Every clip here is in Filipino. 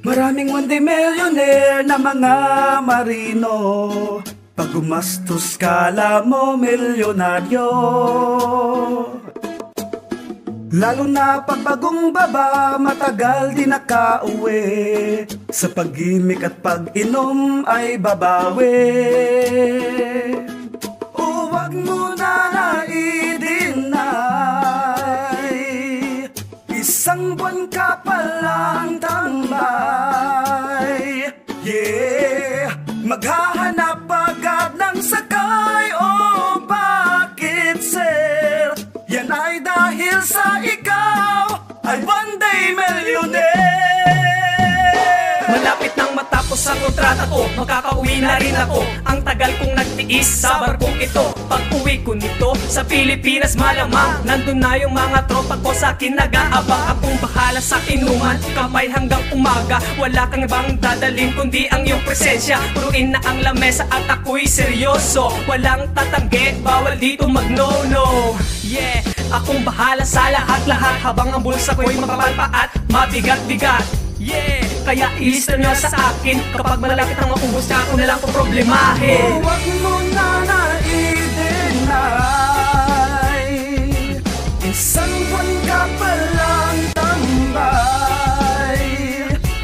Maraming multi-millionaire na mga marino, pag gumastos kala mo milyonaryo. Lalo na pag bagong baba, matagal di nakauwi, sa pag-gimik at pag-inom ay babawi. Huwag mo na na-i-deny, isang buwan ka palang tambay. Yeah, maghahanap agad ng sakay. Oh, bakit sir? Yan ay dahil sa ikaw ay one day millionaire. Malapit nang matapos ang kontrata ko, makakauwi na rin ako. Ang tagal kong nagtiis sa barkong ito. Pag uwi ko nito sa Pilipinas, malamang nandun na yung mga tropa ko sa akin nag-aabang. Akong bahala sa inuman, kamay hanggang umaga. Wala kang ibang dadalhin kundi ang iyong presensya. Puruin na ang lamesa at ako'y seryoso. Walang tatanggi, bawal dito mag-no-no. Yeah, akong bahala sa lahat-lahat, habang ang bulsa ko'y mapapalpa at mabigat-bigat. Yeah, kaya ilista nyo sa akin, kapag malapit ang maubos na ako na lang problemahin. Huwag mo na na-i-deny, isang buwan ka palang tambay.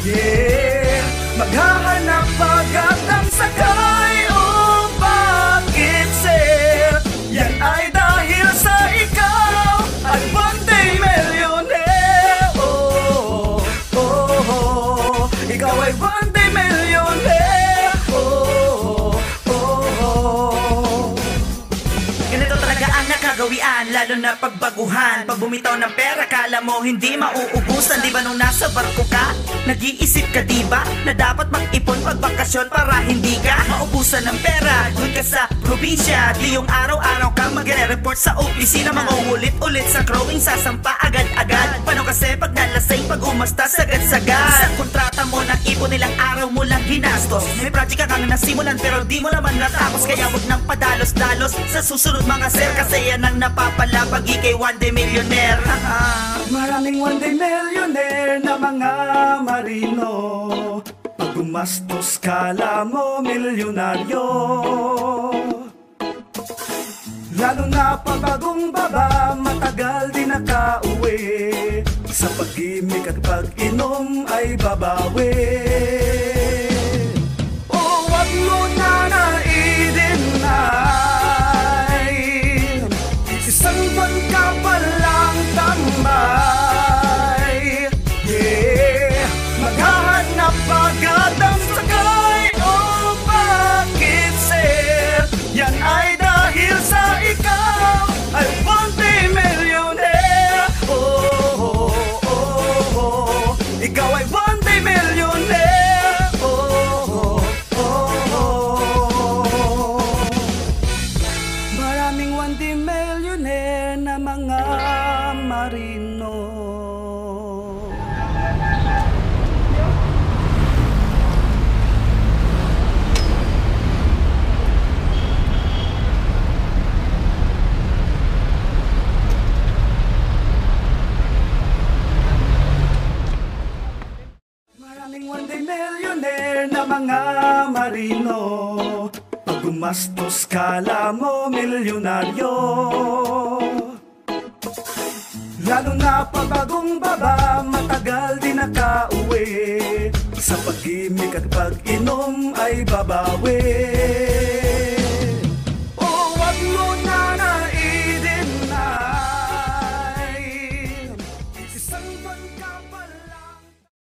Yeah, maghahanap agad ng sakay. Oh, bakit sir? Yan ay dahil sa ikaw ay one day millionaire. Oh, oh, oh, ikaw ay one day millionaire. Oh, oh, oh. Ganito talaga ang nakagawian, lalo na pagbaguhan. Pag bumitaw ng pera, kala mo hindi mauubusan. Di ba nung nasa barko ka, nag-iisip ka diba na dapat mag-ipon pag bakasyon para hindi ka maubusan ng pera. Doon ka sa probinsya, di yung araw-araw ka magre-report sa opisina. Mangungulit-ulit sa crowing, sasampa agad-agad. Paano kasi pag nalasing, pag umasta sagad-sagad? Sa kontrata mo, ng ipon nilang araw mo lang ginastos. May project ka kang nasimulan pero di mo naman natapos. Kaya wag nang padalos-dalos sa susunod mga sir, kasi yan ang napapala pag ikay one day millionaire. Maraming one day millionaire na mga marino, pag gumastos kala mo milyonaryo. Lalo na pag bagong baba, matagal di nakauwi, sa pag-gimik at pag-inom ay babawi. Oh, wag mo na na-i-deny, isang buwan ka palang tambay. Yeah, maghahanap agad ng sakay. Oh, bakit sir? Yan ay dahil sa ikaw ay one day millionaire. Oh, oh, oh, oh, ikaw ay one day millionaire. Oh, oh, oh, oh. Maraming one day millionaire na mga marino. Maraming one day millionaire na mga marino, pag gumastos kala mo milyonaryo. Lalo na pag bagong baba, matagal di nakauwi, sa pag-gimik at pag-inom ay babawi.